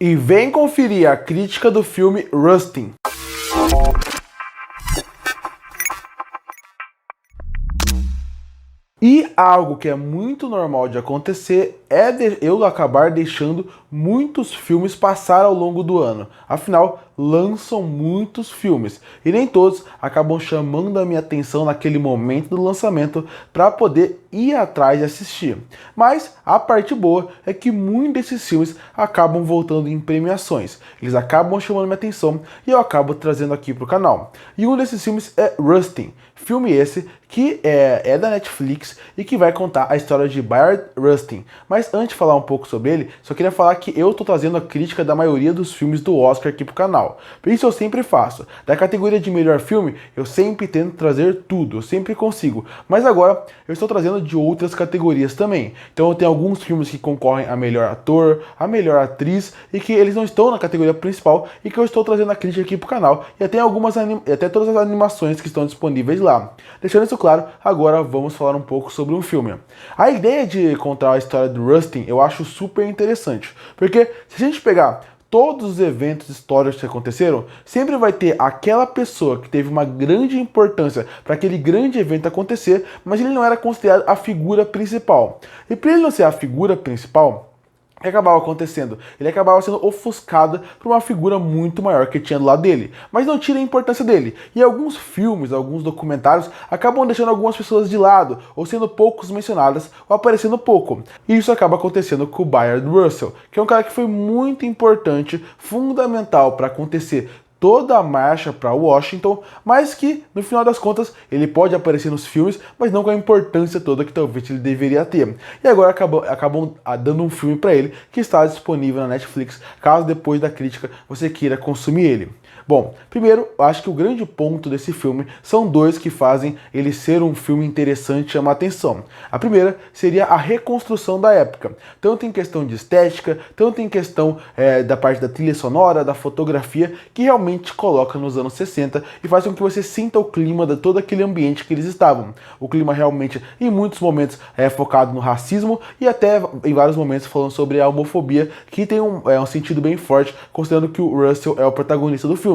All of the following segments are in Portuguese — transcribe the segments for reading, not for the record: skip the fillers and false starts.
E vem conferir a crítica do filme Rustin. E algo que é muito normal de acontecer é eu acabar deixando muitos filmes passar ao longo do ano. Afinal, lançam muitos filmes e nem todos acabam chamando a minha atenção naquele momento do lançamento para poder ir atrás de assistir. Mas a parte boa é que muitos desses filmes acabam voltando em premiações. Eles acabam chamando minha atenção e eu acabo trazendo aqui para o canal. E um desses filmes é Rustin. Filme esse que é da Netflix e que vai contar a história de Bayard Rustin. Mas antes de falar um pouco sobre ele, só queria falar que eu tô trazendo a crítica da maioria dos filmes do Oscar aqui pro canal. Isso eu sempre faço. Da categoria de melhor filme, eu sempre tento trazer tudo, eu sempre consigo. Mas agora eu estou trazendo de outras categorias também. Então eu tenho alguns filmes que concorrem a melhor ator, a melhor atriz e que eles não estão na categoria principal e que eu estou trazendo a crítica aqui pro canal. E até todas as animações que estão disponíveis lá. Deixando isso claro, agora vamos falar um pouco sobre um filme. A ideia de contar a história do Rustin eu acho super interessante, porque se a gente pegar todos os eventos históricos que aconteceram, sempre vai ter aquela pessoa que teve uma grande importância para aquele grande evento acontecer, mas ele não era considerado a figura principal. E para ele não ser a figura principal, o que acabava acontecendo? Ele acabava sendo ofuscado por uma figura muito maior que tinha do lado dele, mas não tira a importância dele. E alguns filmes, alguns documentários acabam deixando algumas pessoas de lado, ou sendo poucos mencionadas, ou aparecendo pouco. E isso acaba acontecendo com o Bayard Rustin, que é um cara que foi muito importante, fundamental para acontecer toda a marcha para Washington, mas que, no final das contas, ele pode aparecer nos filmes, mas não com a importância toda que talvez ele deveria ter. E agora acabam dando um filme para ele, que está disponível na Netflix, caso depois da crítica você queira consumir ele. Bom, primeiro, eu acho que o grande ponto desse filme são dois que fazem ele ser um filme interessante e chamar atenção. A primeira seria a reconstrução da época, tanto em questão de estética, tanto em questão da parte da trilha sonora, da fotografia, que realmente coloca nos anos 60 e faz com que você sinta o clima de todo aquele ambiente que eles estavam. O clima realmente, em muitos momentos, é focado no racismo e até em vários momentos falando sobre a homofobia, que tem um sentido bem forte, considerando que o Russell é o protagonista do filme.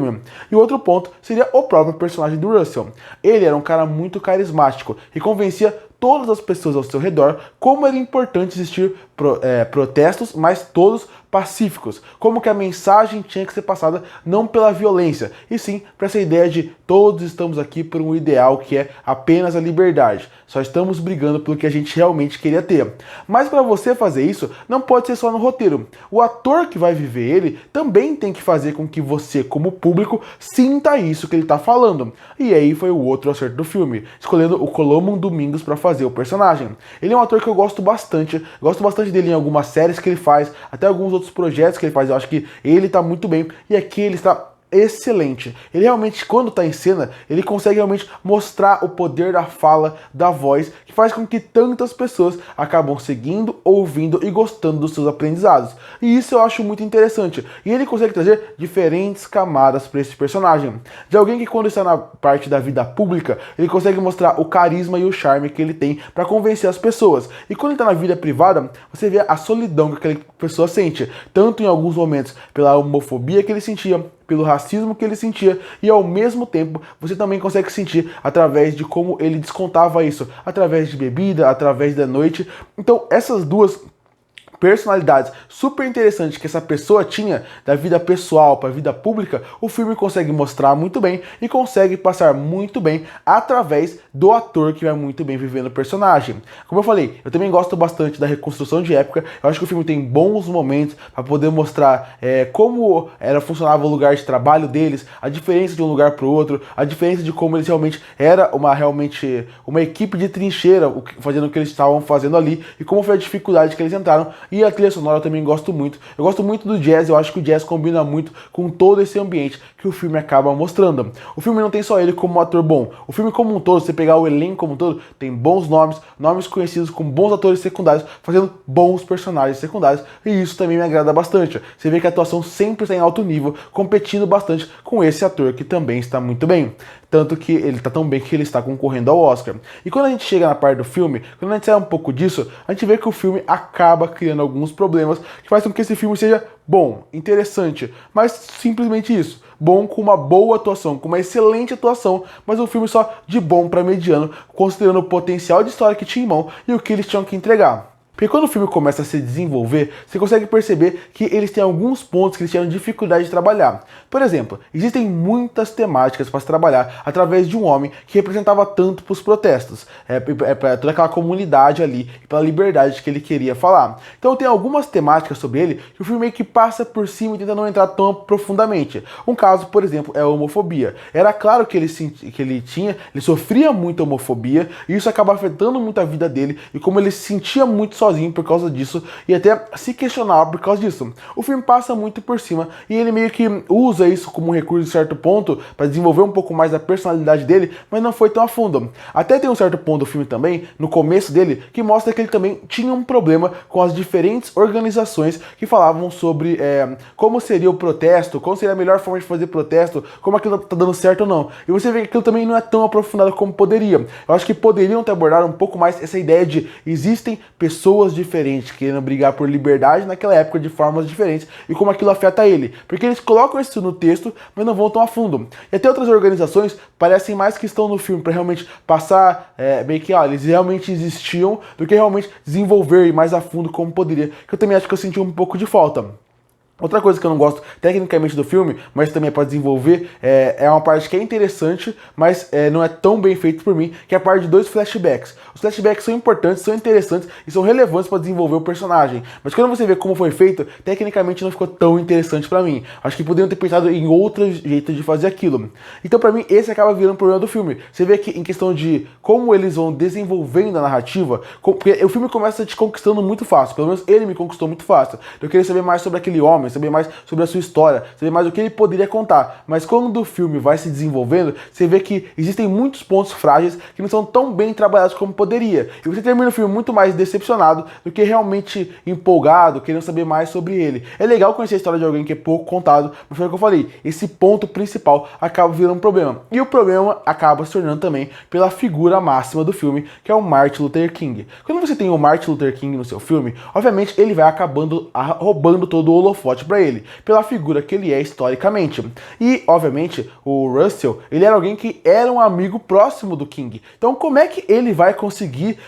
E o outro ponto seria o próprio personagem do Russell. Ele era um cara muito carismático e convencia todas as pessoas ao seu redor como era importante existir protestos, mas todos pacíficos. Como que a mensagem tinha que ser passada não pela violência, e sim para essa ideia de todos estamos aqui por um ideal que é apenas a liberdade. Só estamos brigando pelo que a gente realmente queria ter. Mas para você fazer isso, não pode ser só no roteiro. O ator que vai viver ele também tem que fazer com que você, como público, sinta isso que ele está falando. E aí foi o outro acerto do filme, escolhendo o Colman Domingo para fazer o personagem. Ele é um ator que eu gosto bastante dele em algumas séries que ele faz, até alguns outros projetos que ele faz, eu acho que ele está muito bem, e aqui ele está excelente. Ele realmente, quando está em cena, ele consegue realmente mostrar o poder da fala, da voz, que faz com que tantas pessoas acabam seguindo, ouvindo e gostando dos seus aprendizados. E isso eu acho muito interessante. E ele consegue trazer diferentes camadas para esse personagem. De alguém que, quando está na parte da vida pública, ele consegue mostrar o carisma e o charme que ele tem para convencer as pessoas. E quando ele está na vida privada, você vê a solidão que aquela pessoa sente, tanto em alguns momentos pela homofobia que ele sentia, pelo racismo que ele sentia, e ao mesmo tempo você também consegue sentir através de como ele descontava isso, através de bebida, através da noite. Então essas duas personalidades super interessantes que essa pessoa tinha, da vida pessoal para a vida pública, o filme consegue mostrar muito bem e consegue passar muito bem através do ator que vai muito bem vivendo o personagem. Como eu falei, eu também gosto bastante da reconstrução de época. Eu acho que o filme tem bons momentos para poder mostrar como funcionava o lugar de trabalho deles, a diferença de um lugar para o outro, a diferença de como eles realmente era uma equipe de trincheira fazendo o que eles estavam fazendo ali e como foi a dificuldade que eles entraram. E a trilha sonora eu também gosto muito. Eu gosto muito do jazz, eu acho que o jazz combina muito com todo esse ambiente que o filme acaba mostrando. O filme não tem só ele como um ator bom. O filme como um todo, se você pegar o elenco como um todo, tem bons nomes conhecidos com bons atores secundários, fazendo bons personagens secundários, e isso também me agrada bastante. Você vê que a atuação sempre está em alto nível, competindo bastante com esse ator que também está muito bem. Tanto que ele está tão bem que ele está concorrendo ao Oscar. E quando a gente chega na parte do filme, quando a gente sai um pouco disso, a gente vê que o filme acaba criando tendo alguns problemas que fazem com que esse filme seja bom, interessante, mas simplesmente isso. Bom com uma boa atuação, com uma excelente atuação, mas um filme só de bom para mediano, considerando o potencial de história que tinha em mão e o que eles tinham que entregar. Porque quando o filme começa a se desenvolver, você consegue perceber que eles têm alguns pontos que eles tinham dificuldade de trabalhar. Por exemplo, existem muitas temáticas para se trabalhar através de um homem que representava tanto para os protestos, para toda aquela comunidade ali, e pela liberdade que ele queria falar. Então tem algumas temáticas sobre ele que o filme meio que passa por cima e tenta não entrar tão profundamente. Um caso, por exemplo, é a homofobia. Era claro que ele sofria muita homofobia, e isso acaba afetando muito a vida dele, e como ele se sentia muito sozinho por causa disso, e até se questionava por causa disso. O filme passa muito por cima, e ele meio que usa isso como um recurso em certo ponto, para desenvolver um pouco mais da personalidade dele, mas não foi tão a fundo. Até tem um certo ponto do filme também, no começo dele, que mostra que ele também tinha um problema com as diferentes organizações que falavam sobre como seria o protesto, qual seria a melhor forma de fazer protesto, como aquilo tá dando certo ou não. E você vê que aquilo também não é tão aprofundado como poderia. Eu acho que poderiam ter abordado um pouco mais essa ideia de existem pessoas diferentes querendo brigar por liberdade naquela época de formas diferentes e como aquilo afeta ele. Porque eles colocam isso no texto, mas não vão tão a fundo. E até outras organizações parecem mais que estão no filme para realmente passar meio que eles realmente existiam do que realmente desenvolver mais a fundo como poderia. Que eu também acho que eu senti um pouco de falta. Outra coisa que eu não gosto tecnicamente do filme, mas também é para desenvolver, é uma parte que é interessante, mas não é tão bem feito por mim, que é a parte de 2 flashbacks. Os flashbacks são importantes, são interessantes e são relevantes para desenvolver o personagem, mas quando você vê como foi feito, tecnicamente não ficou tão interessante para mim. Acho que poderiam ter pensado em outro jeito de fazer aquilo. Então para mim esse acaba virando um problema do filme. Você vê que em questão de como eles vão desenvolvendo a narrativa, porque o filme começa te conquistando muito fácil, pelo menos ele me conquistou muito fácil. Eu queria saber mais sobre aquele homem, saber mais sobre a sua história, saber mais o que ele poderia contar. Mas quando o filme vai se desenvolvendo, você vê que existem muitos pontos frágeis que não são tão bem trabalhados como poderia. E você termina o filme muito mais decepcionado do que realmente empolgado, querendo saber mais sobre ele. É legal conhecer a história de alguém que é pouco contado, mas foi o que eu falei, esse ponto principal acaba virando um problema. E o problema acaba se tornando também pela figura máxima do filme, que é o Martin Luther King. Quando você tem o Martin Luther King no seu filme, obviamente ele vai acabando roubando todo o holofote para ele, pela figura que ele é historicamente. E, obviamente, o Russell, ele era alguém que era um amigo próximo do King. Então, como é que ele vai conseguir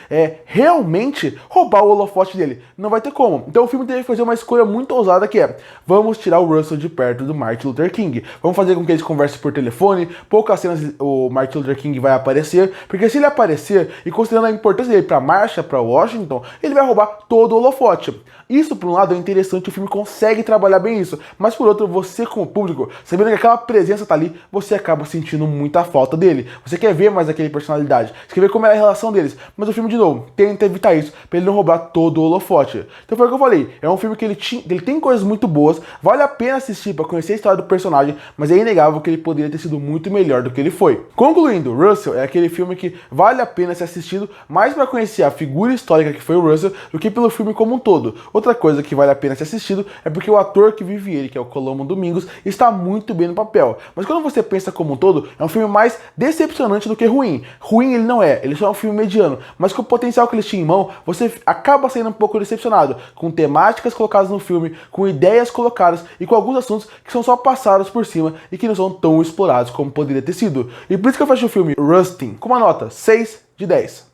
realmente roubar o holofote dele? Não vai ter como. Então, o filme teve que fazer uma escolha muito ousada, que é: vamos tirar o Russell de perto do Martin Luther King. Vamos fazer com que eles conversem por telefone, poucas cenas o Martin Luther King vai aparecer, porque se ele aparecer, e considerando a importância dele para a marcha para Washington, ele vai roubar todo o holofote. Isso, por um lado, é interessante, o filme consegue trabalhar bem isso, mas por outro, você como público, sabendo que aquela presença tá ali, você acaba sentindo muita falta dele. Você quer ver mais aquele personalidade, você quer ver como é a relação deles, mas o filme, de novo, tenta evitar isso, pra ele não roubar todo o holofote. Então foi o que eu falei, é um filme que ele tem coisas muito boas, vale a pena assistir pra conhecer a história do personagem, mas é inegável que ele poderia ter sido muito melhor do que ele foi. Concluindo, Russell é aquele filme que vale a pena ser assistido mais pra conhecer a figura histórica que foi o Russell do que pelo filme como um todo. Outra coisa que vale a pena ser assistido é porque o ator que vive ele, que é o Colman Domingos, está muito bem no papel. Mas quando você pensa como um todo, é um filme mais decepcionante do que ruim. Ruim ele não é, ele só é um filme mediano, mas com o potencial que ele tinha em mão, você acaba saindo um pouco decepcionado, com temáticas colocadas no filme, com ideias colocadas e com alguns assuntos que são só passados por cima e que não são tão explorados como poderia ter sido. E por isso que eu fecho o filme Rustin com uma nota 6 de 10.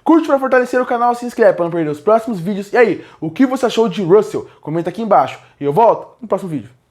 Curte para fortalecer o canal, se inscreve para não perder os próximos vídeos. E aí, o que você achou de Russell? Comenta aqui embaixo. E eu volto no próximo vídeo.